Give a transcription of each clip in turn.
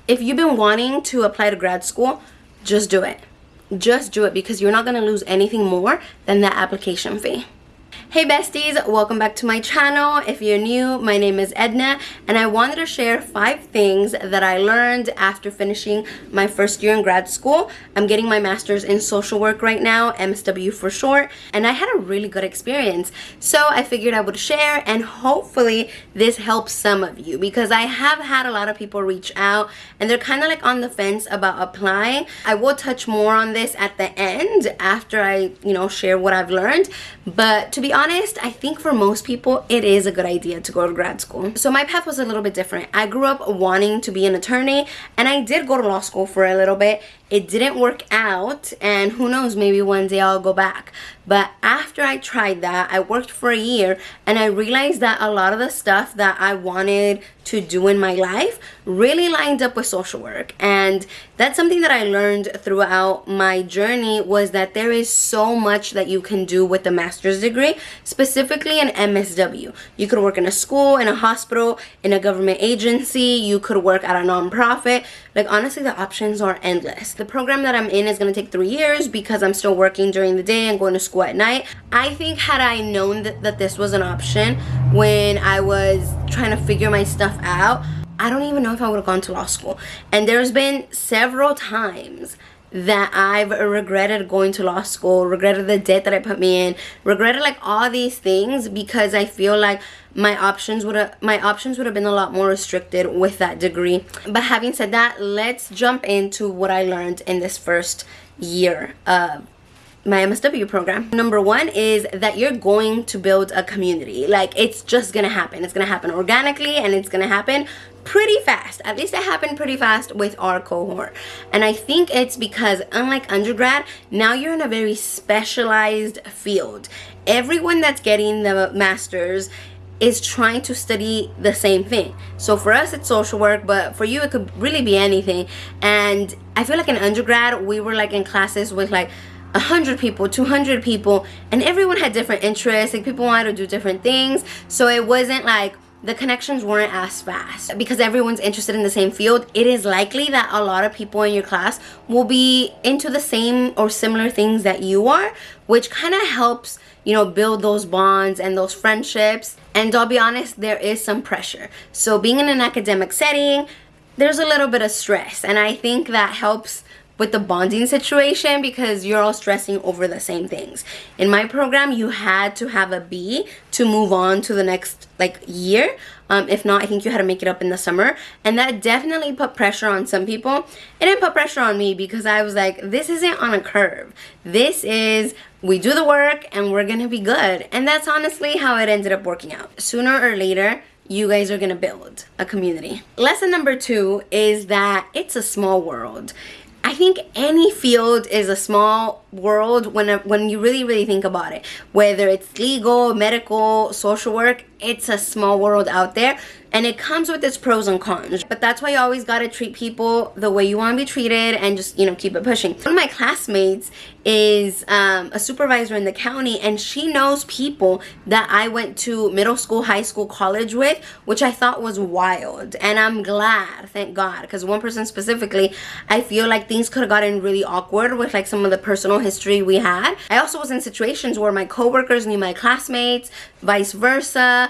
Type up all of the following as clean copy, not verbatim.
if you've been wanting to apply to grad school, just do it. Just do it, because you're not going to lose anything more than that application fee. Hey besties, welcome back to my channel. If you're new, my name is Edna, and I wanted to share 5 things that I learned after finishing my first year in grad school. I'm getting my master's in social work right now, MSW for short, and I had a really good experience. So I figured I would share, and hopefully this helps some of you, because I have had a lot of people reach out and they're kind of like on the fence about applying. I will touch more on this at the end after I, share what I've learned, but to be honest, I think for most people it is a good idea to go to grad school. So my path was a little bit different. I grew up wanting to be an attorney, and I did go to law school for a little bit. It didn't work out, and who knows, maybe one day I'll go back. But after I tried that, I worked for a year, and I realized that a lot of the stuff that I wanted to do in my life really lined up with social work. And that's something that I learned throughout my journey, was that there is so much that you can do with a master's degree, specifically an MSW. You could work in a school, in a hospital, in a government agency. You could work at a nonprofit. Like, honestly, the options are endless. The program that I'm in is going to take 3 years because I'm still working during the day and going to school at night. I think had I known that this was an option when I was trying to figure my stuff out, I don't even know if I would have gone to law school. And there's been several times that I've regretted going to law school, regretted the debt that I put me in, regretted like all these things, because I feel like my options would have been a lot more restricted with that degree. But having said that, let's jump into what I learned in this first year of my MSW program. Number 1 is that you're going to build a community. Like, it's just gonna happen. It's gonna happen organically, and it's gonna happen pretty fast. At least it happened pretty fast with our cohort. And I think it's because, unlike undergrad, now you're in a very specialized field. Everyone that's getting the master's is trying to study the same thing. So for us it's social work, but for you it could really be anything. And I feel like in undergrad we were like in classes with like 100 people, 200 people, and everyone had different interests. Like, people wanted to do different things, so it wasn't like the connections weren't as fast. Because everyone's interested in the same field, it is likely that a lot of people in your class will be into the same or similar things that you are, which kind of helps, build those bonds and those friendships. And I'll be honest, there is some pressure. So being in an academic setting, there's a little bit of stress, and I think that helps with the bonding situation, because you're all stressing over the same things. In my program, you had to have a B to move on to the next year. If not, I think you had to make it up in the summer, and that definitely put pressure on some people. It didn't put pressure on me, because I was like, this isn't on a curve. This is, we do the work and we're gonna be good. And that's honestly how it ended up working out. Sooner or later, you guys are gonna build a community. Lesson number 2 is that it's a small world. I think any field is a small world when you really think about it. Whether it's legal, medical, social work, it's a small world out there, and it comes with its pros and cons. But that's why you always gotta treat people the way you want to be treated, and just keep it pushing. One of my classmates is a supervisor in the county, and she knows people that I went to middle school, high school, college with, which I thought was wild. And I'm glad, thank God, because one person specifically, I feel like things could have gotten really awkward with like some of the personal history we had. I also was in situations where my coworkers knew my classmates, vice versa.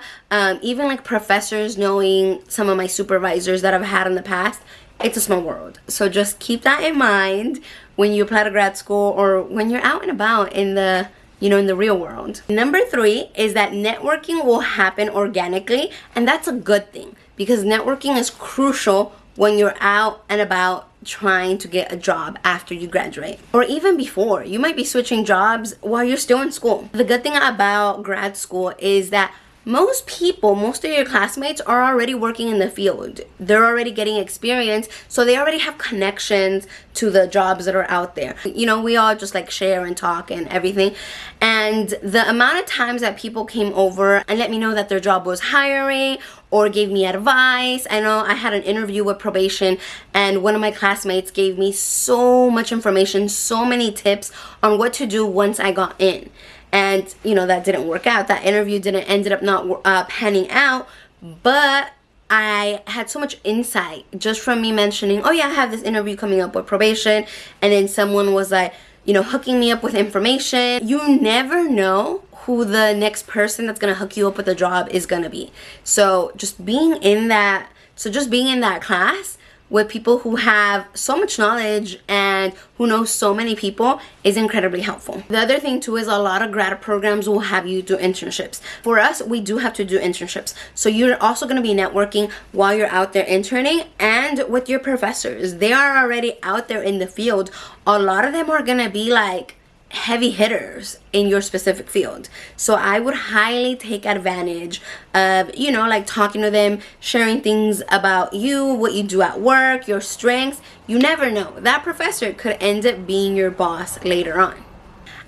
Even like professors knowing some of my supervisors that I've had in the past. It's a small world. So just keep that in mind when you apply to grad school, or when you're out and about in the in the real world. Number 3 is that networking will happen organically, and that's a good thing, because networking is crucial when you're out and about trying to get a job after you graduate, or even before. You might be switching jobs while you're still in school. The good thing about grad school is that most of your classmates are already working in the field. They're already getting experience, so they already have connections to the jobs that are out there. We all just like share and talk and everything. And the amount of times that people came over and let me know that their job was hiring or gave me advice. I know I had an interview with probation, and one of my classmates gave me so much information, so many tips on what to do once I got in. And that didn't work out. That interview ended up not panning out, but I had so much insight just from me mentioning, oh yeah, I have this interview coming up with probation, and then someone was like, you know, hooking me up with information. You never know who the next person that's gonna hook you up with a job is gonna be. So just being in that class with people who have so much knowledge and who know so many people is incredibly helpful. The other thing too is a lot of grad programs will have you do internships. For us, we do have to do internships. So you're also going to be networking while you're out there interning and with your professors. They are already out there in the field. A lot of them are going to be like heavy hitters in your specific field. So I would highly take advantage of, you know, like talking to them, sharing things about you, what you do at work, your strengths. You never know. That professor could end up being your boss later on.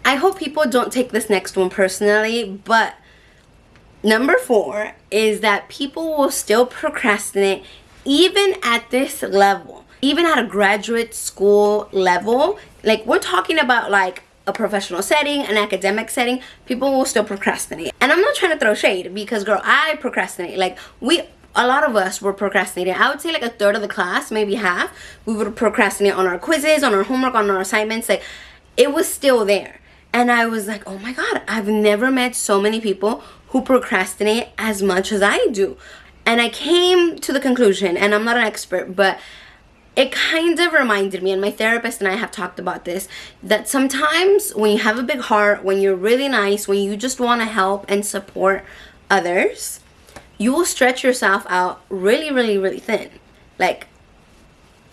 I hope people don't take this next one personally, but number 4 is that people will still procrastinate even at this level. Even at a graduate school level, like we're talking about like a professional setting, an academic setting, people will still procrastinate. And I'm not trying to throw shade because girl, I procrastinate. Like a lot of us were procrastinating. I would say like a third of the class, maybe half, we would procrastinate on our quizzes, on our homework, on our assignments. Like it was still there. And I was like, oh my God, I've never met so many people who procrastinate as much as I do. And I came to the conclusion, and I'm not an expert, but it kind of reminded me, and my therapist and I have talked about this, that sometimes when you have a big heart, when you're really nice, when you just want to help and support others, you will stretch yourself out really, really, really thin. Like,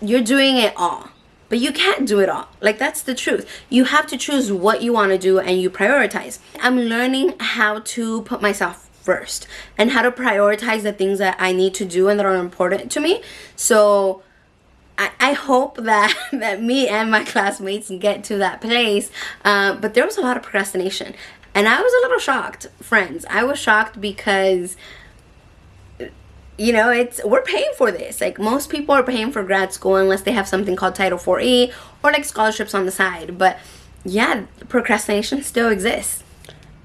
you're doing it all, but you can't do it all. Like, that's the truth. You have to choose what you want to do and you prioritize. I'm learning how to put myself first and how to prioritize the things that I need to do and that are important to me. So I hope that me and my classmates get to that place, but there was a lot of procrastination, and I was a little shocked, friends. I was shocked because, you know, we're paying for this. Like most people are paying for grad school unless they have something called Title 4E or like scholarships on the side. But yeah, procrastination still exists.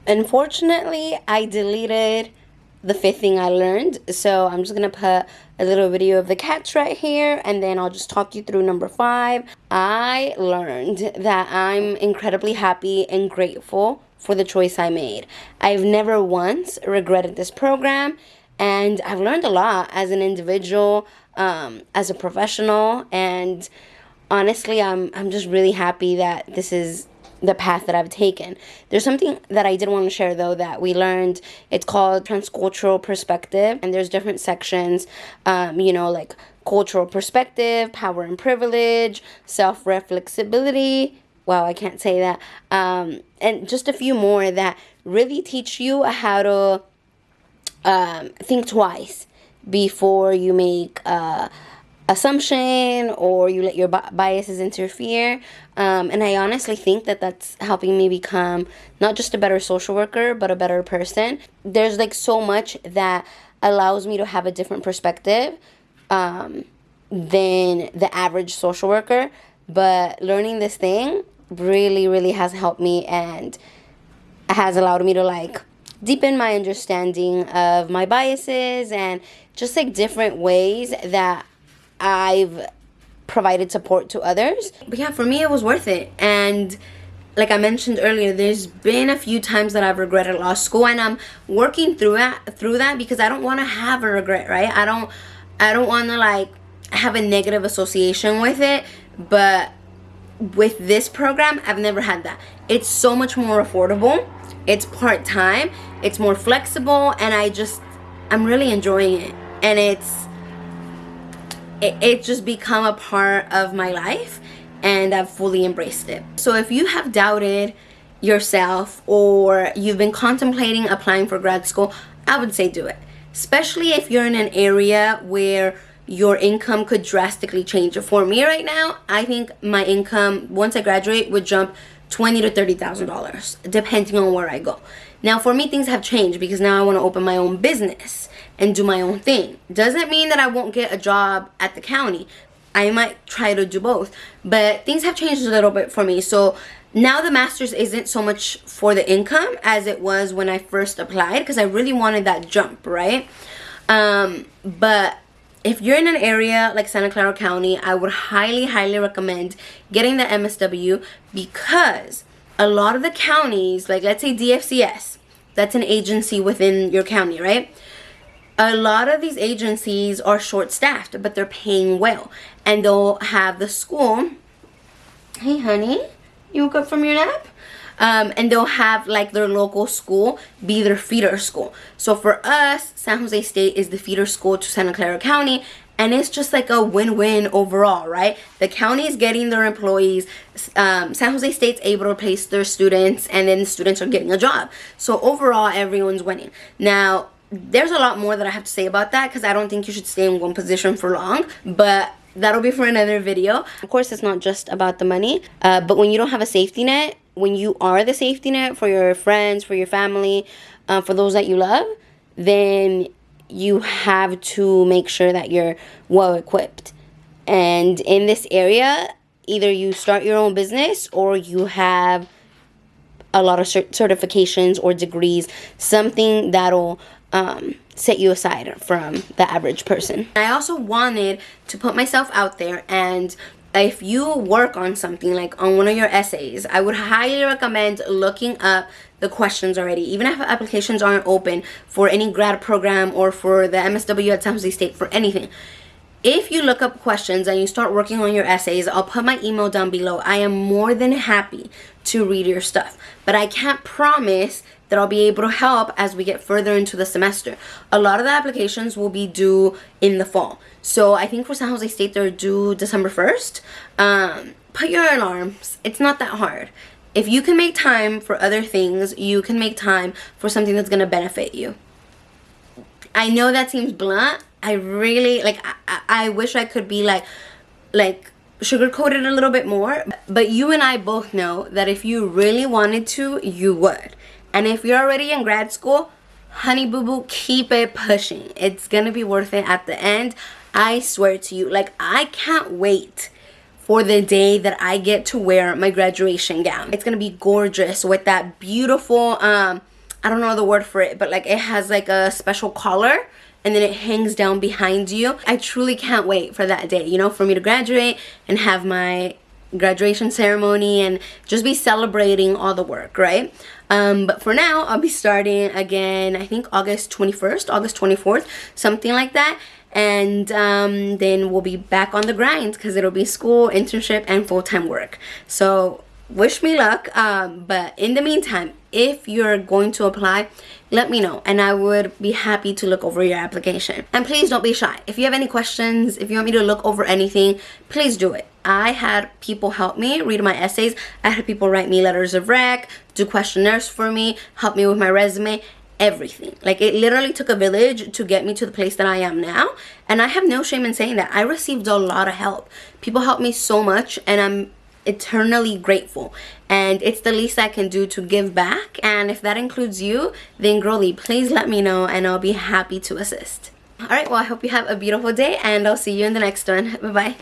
Unfortunately, I deleted the 5th thing I learned, so I'm just gonna put a little video of the cats right here, and then I'll just talk you through number 5. I learned that I'm incredibly happy and grateful for the choice I made. I've never once regretted this program, and I've learned a lot as an individual, as a professional, and honestly, I'm just really happy that this is the path that I've taken. There's something that I did want to share though that we learned. It's called transcultural perspective, and there's different sections, you know, like cultural perspective, power and privilege, self-reflexibility. Wow, I can't say that. And just a few more that really teach you how to think twice before you make assumption or you let your biases interfere. And I honestly think that that's helping me become not just a better social worker, but a better person. There's like so much that allows me to have a different perspective than the average social worker. But learning this thing really, really has helped me and has allowed me to like deepen my understanding of my biases and just like different ways that I've provided support to others. But yeah, for me it was worth it. And like I mentioned earlier, there's been a few times that I've regretted law school, and I'm working through that because I don't want to have a regret, right? I don't want to like have a negative association with it. But with this program, I've never had that. It's so much more affordable. It's part-time. It's more flexible, and I'm really enjoying it. And it's just become a part of my life, and I've fully embraced it. So if you have doubted yourself or you've been contemplating applying for grad school, I would say do it. Especially if you're in an area where your income could drastically change. For me right now, I think my income once I graduate would jump $20,000 to $30,000 depending on where I go. Now for me, things have changed because now I want to open my own business and do my own thing. Doesn't mean that I won't get a job at the county. I might try to do both, but things have changed a little bit for me. So now the master's isn't so much for the income as it was when I first applied, because I really wanted that jump, right? But if you're in an area like Santa Clara County, I would highly recommend getting the MSW, because a lot of the counties, like let's say DFCS, that's an agency within your county, right? A lot of these agencies are short-staffed, but they're paying well. And they'll have the school, hey honey, you woke up from your nap? And they'll have like their local school be their feeder school. So for us, San Jose State is the feeder school to Santa Clara County, and it's just like a win-win overall, right? The county is getting their employees, San Jose State's able to place their students, and then the students are getting a job. So overall, everyone's winning. Now, there's a lot more that I have to say about that, because I don't think you should stay in one position for long, but that'll be for another video. Of course, it's not just about the money, but when you don't have a safety net, when you are the safety net for your friends, for your family, for those that you love, then you have to make sure that you're well equipped. And in this area, either you start your own business or you have a lot of certifications or degrees, something that'll set you aside from the average person. I also wanted to put myself out there, and if you work on something like on one of your essays, I would highly recommend looking up the questions already. Even if applications aren't open for any grad program or for the MSW at San Jose State, for anything, if you look up questions and you start working on your essays, I'll put my email down below. I am more than happy to read your stuff, but I can't promise that I'll be able to help as we get further into the semester. A lot of the applications will be due in the fall. So I think for San Jose State, they're due December 1st. Put your alarms. It's not that hard. If you can make time for other things, you can make time for something that's gonna benefit you. I know that seems blunt. I really, like, I wish I could be like sugarcoat it a little bit more. But you and I both know that if you really wanted to, you would. And if you're already in grad school, honey boo boo, keep it pushing. It's gonna be worth it at the end. I swear to you. Like, I can't wait for the day that I get to wear my graduation gown. It's gonna be gorgeous with that beautiful, I don't know the word for it, but like it has like a special collar, and then it hangs down behind you. I truly can't wait for that day, you know, for me to graduate and have my graduation ceremony and just be celebrating all the work, right? But for now, I'll be starting again, I think August 21st, August 24th, something like that. And then we'll be back on the grind, because it'll be school, internship, and full-time work. So wish me luck. But in the meantime, if you're going to apply, let me know, and I would be happy to look over your application. And please don't be shy. If you have any questions, if you want me to look over anything, please do it. I had people help me read my essays. I had people write me letters of rec, do questionnaires for me, help me with my resume, everything. Like, it literally took a village to get me to the place that I am now, and I have no shame in saying that. I received a lot of help. People helped me so much, and I'm eternally grateful, and it's the least I can do to give back. And if that includes you, then girlie, please let me know, and I'll be happy to assist. All right, well, I hope you have a beautiful day, and I'll see you in the next one. Bye bye.